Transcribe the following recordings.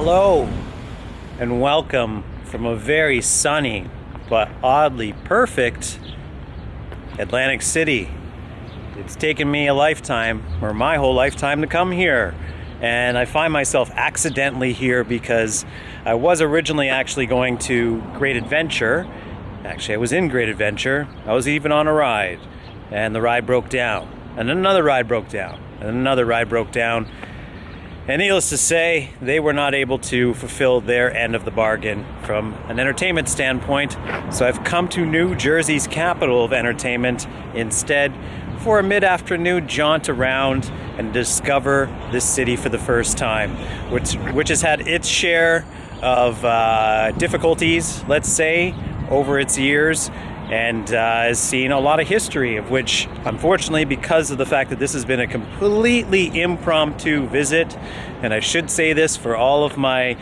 Hello and welcome from a very sunny but oddly perfect Atlantic City. It's taken me a lifetime, or my whole lifetime, to come here, and I find myself accidentally here because I was originally actually going to Great Adventure. Actually, I was in Great Adventure. I was even on a ride, and the ride broke down, and another ride broke down, and another ride broke down. And needless to say, they were not able to fulfill their end of the bargain from an entertainment standpoint. So I've come to New Jersey's capital of entertainment instead for a mid-afternoon jaunt around and discover this city for the first time, which has had its share of difficulties, let's say, over its years, and has seen a lot of history, of which, unfortunately, because of the fact that this has been a completely impromptu visit, and I should say this for all of my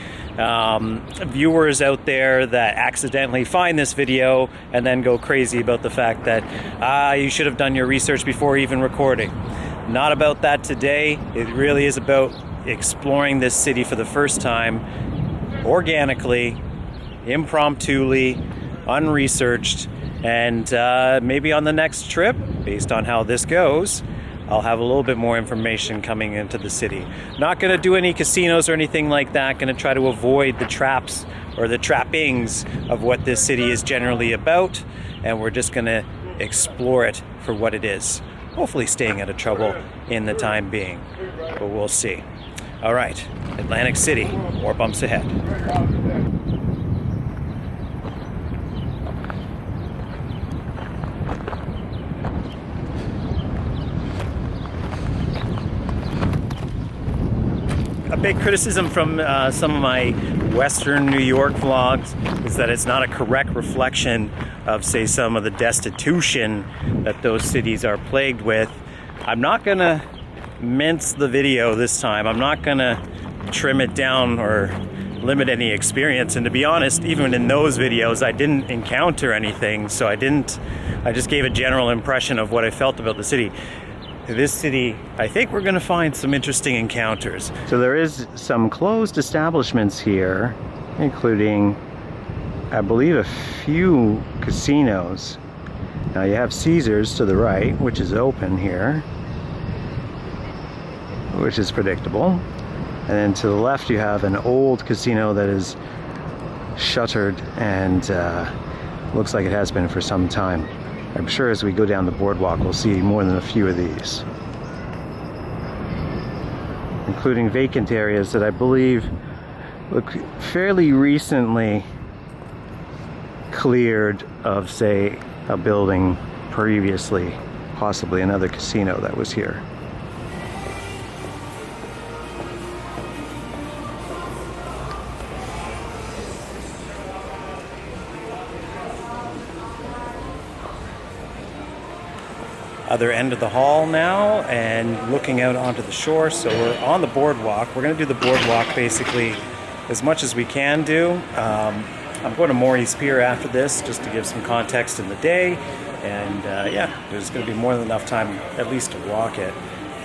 viewers out there that accidentally find this video and then go crazy about the fact that you should have done your research before even recording. Not about that today. It really is about exploring this city for the first time, organically, impromptuly, unresearched, and maybe on the next trip, based on how this goes, I'll have a little bit more information coming into the city. Not going to do any casinos or anything like that. Going to try to avoid the traps or the trappings of what this city is generally about, and we're just going to explore it for what it is. Hopefully staying out of trouble in the time being, but we'll see. All right, Atlantic City, more bumps ahead. A big criticism from some of my Western New York vlogs is that it's not a correct reflection of, say, some of the destitution that those cities are plagued with. I'm not gonna mince the video this time. I'm not gonna trim it down or limit any experience. And to be honest, even in those videos, I didn't encounter anything, so I just gave a general impression of what I felt about the city. This city, I think we're going to find some interesting encounters. So there is some closed establishments here, including, I believe, a few casinos. Now you have Caesars to the right, which is open here, which is predictable. And then to the left you have an old casino that is shuttered and looks like it has been for some time. I'm sure as we go down the boardwalk we'll see more than a few of these, including vacant areas that I believe look fairly recently cleared of, say, a building previously, possibly another casino that was here. Other end of the hall now and looking out onto the shore. So we're on the boardwalk. We're going to do the boardwalk basically as much as we can do. I'm going to Maury's Pier after this just to give some context in the day, and yeah, there's going to be more than enough time at least to walk it.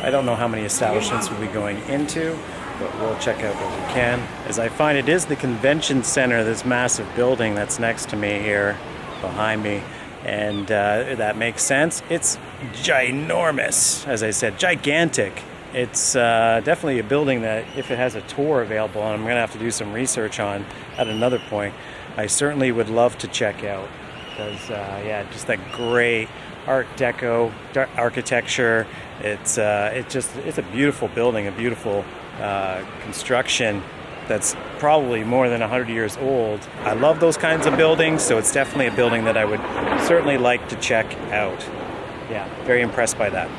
I don't know how many establishments we'll be going into, but we'll check out what we can. As I find it is the convention center, this massive building that's next to me here behind me. And that makes sense. It's ginormous, as I said, gigantic. It's definitely a building that, if it has a tour available, and I'm going to have to do some research on at another point, I certainly would love to check out. Because, yeah, just that great Art Deco architecture. It's a beautiful building, a beautiful construction that's probably more than 100 years old. I love those kinds of buildings, so it's definitely a building that I would certainly like to check out. Yeah, very impressed by that.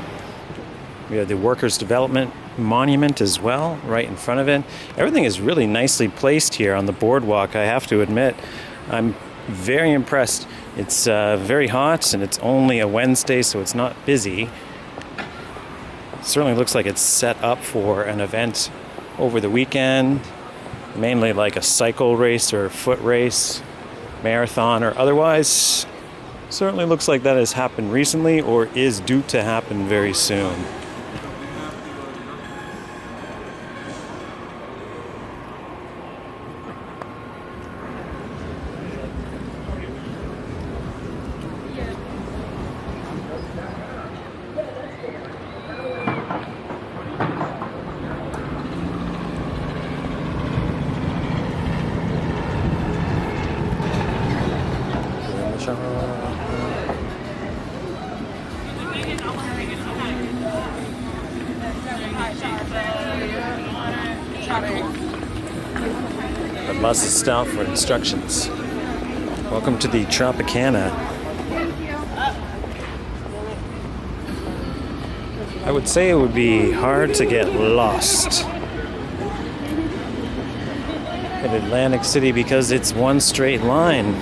We have the Workers' Development Monument as well, right in front of it. Everything is really nicely placed here on the boardwalk, I have to admit. I'm very impressed. It's very hot, and it's only a Wednesday, so it's not busy. It certainly looks like it's set up for an event over the weekend. Mainly like a cycle race or foot race, marathon or otherwise. Certainly looks like that has happened recently or is due to happen very soon. The bus is stopped for instructions. Welcome to the Tropicana. I would say it would be hard to get lost in Atlantic City because it's one straight line.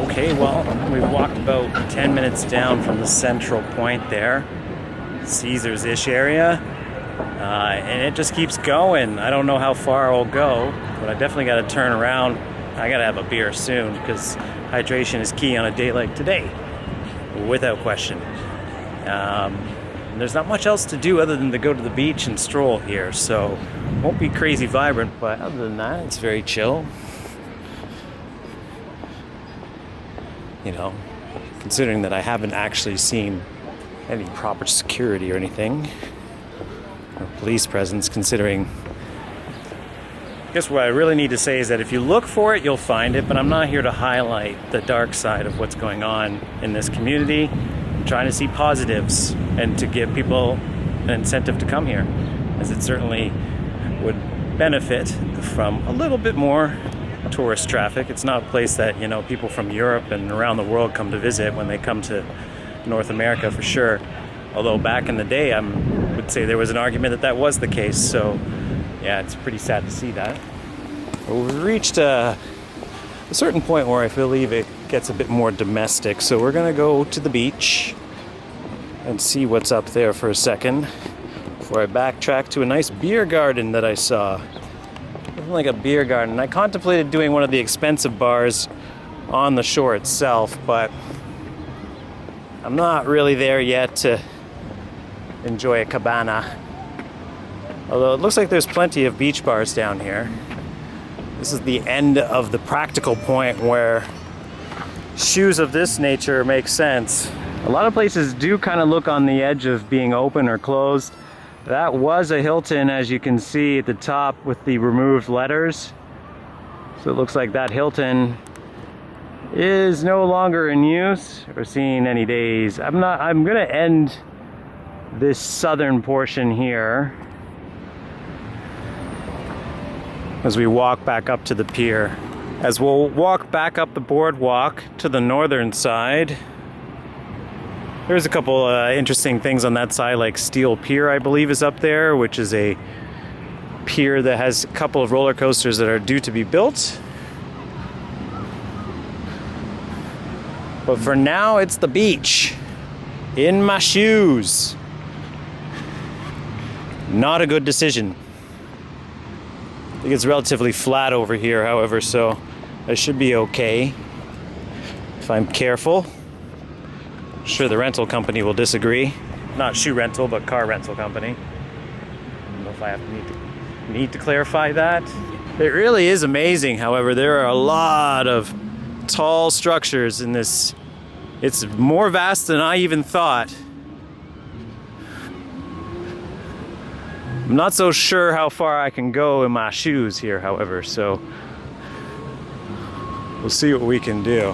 Okay, well, we've walked about 10 minutes down from the central point there, Caesars-ish area, and it just keeps going. I don't know how far I'll go, but I definitely got to turn around. I got to have a beer soon because hydration is key on a day like today, without question. There's not much else to do other than to go to the beach and stroll here, so won't be crazy vibrant, but other than that, it's very chill. You know, considering that I haven't actually seen any proper security or anything, or police presence, considering, I guess what I really need to say is that if you look for it, you'll find it, but I'm not here to highlight the dark side of what's going on in this community. I'm trying to see positives and to give people an incentive to come here, as it certainly would benefit from a little bit more tourist traffic. It's not a place that, you know, people from Europe and around the world come to visit when they come to North America, for sure. Although back in the day, I would say there was an argument that that was the case. So yeah, it's pretty sad to see that. But we've reached a certain point where I believe it gets a bit more domestic. So we're gonna go to the beach and see what's up there for a second before I backtrack to a nice beer garden that I saw. Like a beer garden. I contemplated doing one of the expensive bars on the shore itself, but I'm not really there yet to enjoy a cabana. Although it looks like there's plenty of beach bars down here. This is the end of the practical point where shoes of this nature make sense. A lot of places do kind of look on the edge of being open or closed. That was a Hilton, as you can see at the top with the removed letters. So it looks like that Hilton is no longer in use or seen any days. I'm gonna end this southern portion here as we walk back up to the pier. As we'll walk back up the boardwalk to the northern side, there's a couple interesting things on that side, like Steel Pier, I believe, is up there, which is a pier that has a couple of roller coasters that are due to be built. But for now, it's the beach. In my shoes. Not a good decision. I think it's relatively flat over here, however, so I should be okay if I'm careful. I'm sure the rental company will disagree. Not shoe rental, but car rental company. I don't know if I need to clarify that. It really is amazing, however. There are a lot of tall structures in this. It's more vast than I even thought. I'm not so sure how far I can go in my shoes here, however, so we'll see what we can do.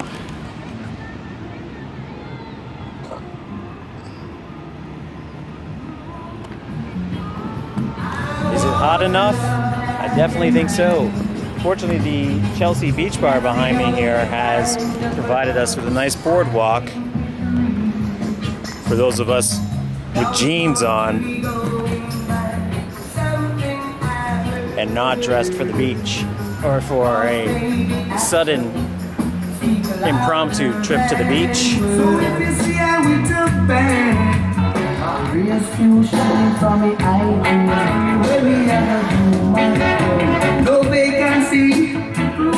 Is it hot enough? I definitely think so. Fortunately, the Chelsea Beach Bar behind me here has provided us with a nice boardwalk for those of us with jeans on and not dressed for the beach or for a sudden impromptu trip to the beach.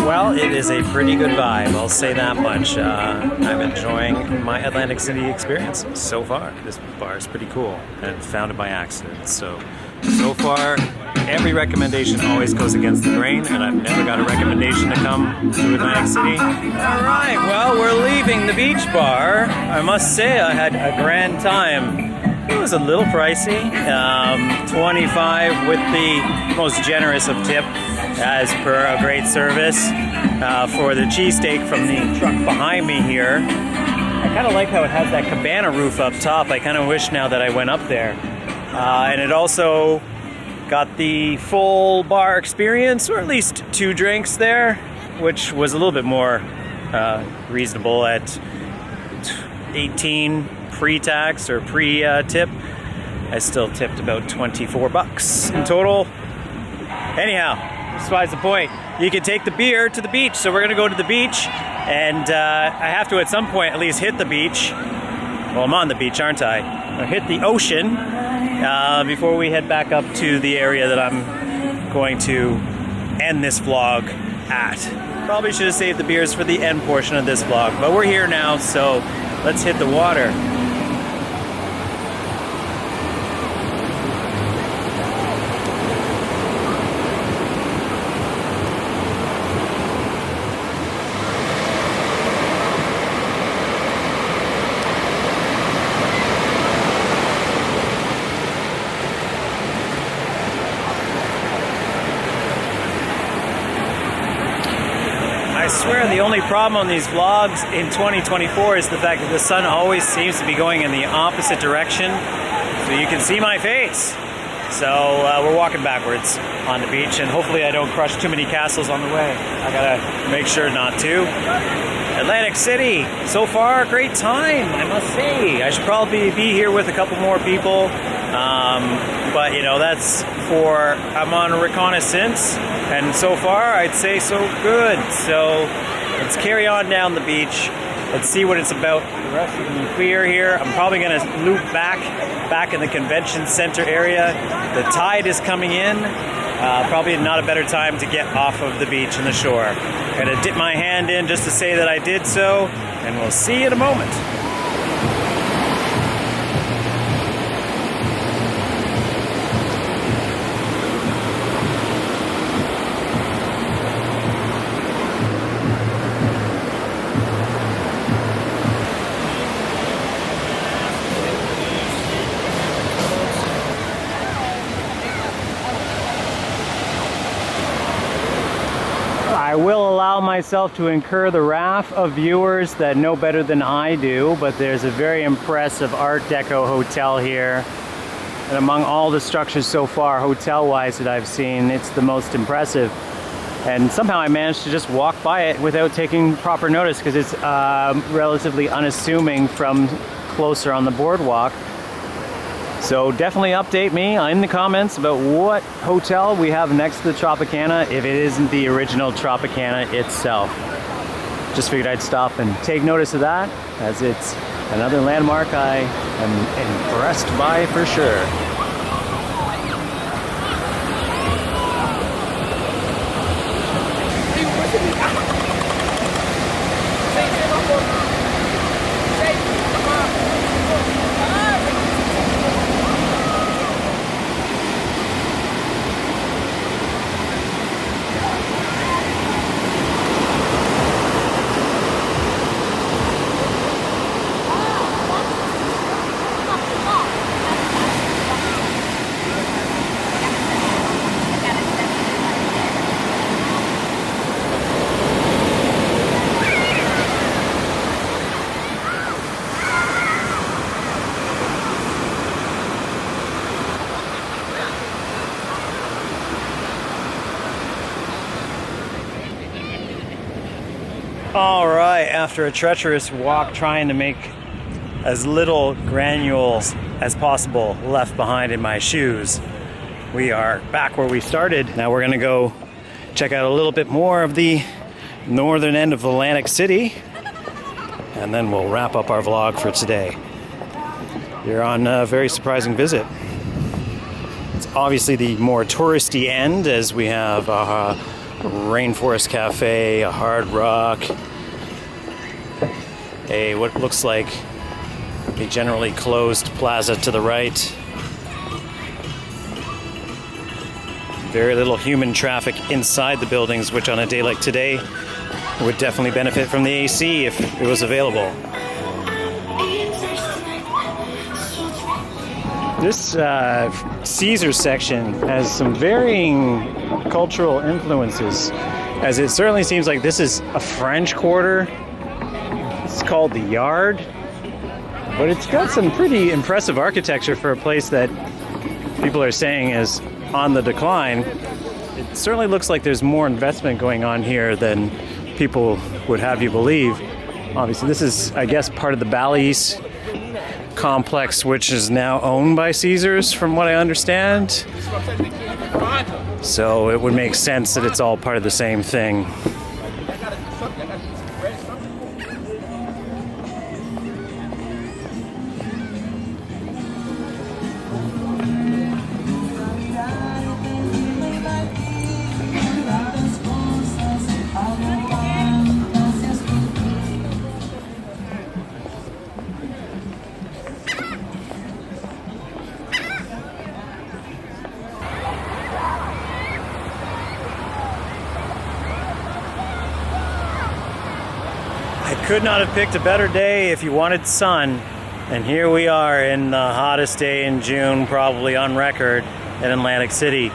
Well, it is a pretty good vibe, I'll say that much. I'm enjoying my Atlantic City experience so far. This bar is pretty cool and found it by accident. So far, every recommendation always goes against the grain, and I've never got a recommendation to come to Atlantic City. All right, well, we're leaving the beach bar. I must say I had a grand time It was a little pricey, 25 with the most generous of tip, as per a great service. For the cheesesteak from the truck behind me here, I kind of like how it has that cabana roof up top. I kind of wish now that I went up there. And it also got the full bar experience, or at least 2 drinks there, which was a little bit more reasonable at 18 pre-tax or pre-tip. I still tipped about 24 bucks in total. Anyhow, besides the point, you can take the beer to the beach. So we're gonna go to the beach, and I have to at some point at least hit the beach. Well, I'm on the beach, aren't I? I'll hit the ocean before we head back up to the area that I'm going to end this vlog at. Probably should have saved the beers for the end portion of this vlog, but we're here now, so let's hit the water. I swear the only problem on these vlogs in 2024 is the fact that the sun always seems to be going in the opposite direction, so you can see my face. So we're walking backwards on the beach, and hopefully I don't crush too many castles on the way. I gotta make sure not to. Atlantic City, so far, great time, I must say. I should probably be here with a couple more people, but you know, that's for, I'm on a reconnaissance, and so far I'd say so good. So let's carry on down the beach. Let's see what it's about the rest of the clear here. I'm probably gonna loop back in the convention center area. The tide is coming in. Probably not a better time to get off of the beach and the shore. Gonna dip my hand in just to say that I did so, and we'll see you in a moment. I will allow myself to incur the wrath of viewers that know better than I do, but there's a very impressive Art Deco hotel here. And among all the structures so far, hotel-wise, that I've seen, it's the most impressive. And somehow I managed to just walk by it without taking proper notice, because it's relatively unassuming from closer on the boardwalk. So definitely update me in the comments about what hotel we have next to the Tropicana, if it isn't the original Tropicana itself. Just figured I'd stop and take notice of that, as it's another landmark I am impressed by for sure. All right, after a treacherous walk trying to make as little granules as possible left behind in my shoes, we are back where we started. Now we're gonna go check out a little bit more of the northern end of Atlantic City, and then we'll wrap up our vlog for today. You're on a very surprising visit. It's obviously the more touristy end, as we have Rainforest Cafe, a Hard Rock, a what looks like a generally closed plaza to the right. Very little human traffic inside the buildings, which on a day like today would definitely benefit from the AC if it was available. This Caesars section has some varying cultural influences, as it certainly seems like this is a French Quarter. It's called the Yard, but it's got some pretty impressive architecture for a place that people are saying is on the decline. It certainly looks like there's more investment going on here than people would have you believe. Obviously, this is, I guess, part of the Bally's complex, which is now owned by Caesars, from what I understand. So it would make sense that it's all part of the same thing. Could not have picked a better day if you wanted sun, and here we are in the hottest day in June probably on record in Atlantic City,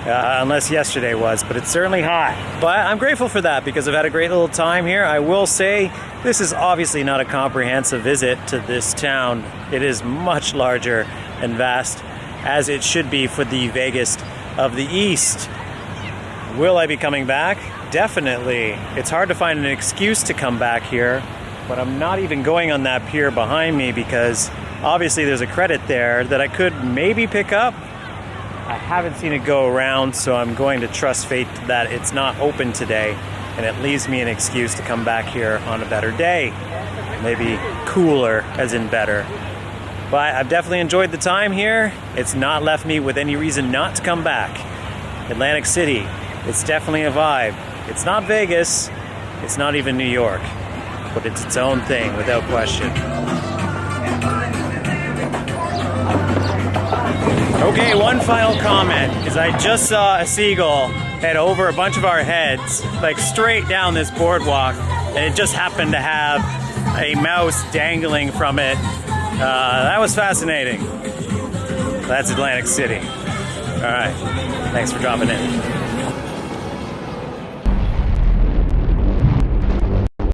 unless yesterday was, but it's certainly hot. But I'm grateful for that because I've had a great little time here. I will say this is obviously not a comprehensive visit to this town. It is much larger and vast, as it should be for the Vegas of the East. Will I be coming back? Definitely. It's hard to find an excuse to come back here, but I'm not even going on that pier behind me because obviously there's a credit there that I could maybe pick up. I haven't seen it go around, so I'm going to trust fate that it's not open today, and it leaves me an excuse to come back here on a better day. Maybe cooler, as in better. But I've definitely enjoyed the time here. It's not left me with any reason not to come back. Atlantic City, it's definitely a vibe. It's not Vegas, it's not even New York, but it's its own thing without question. Okay, one final comment is I just saw a seagull head over a bunch of our heads, like straight down this boardwalk, and it just happened to have a mouse dangling from it. That was fascinating. That's Atlantic City. All right, thanks for dropping in.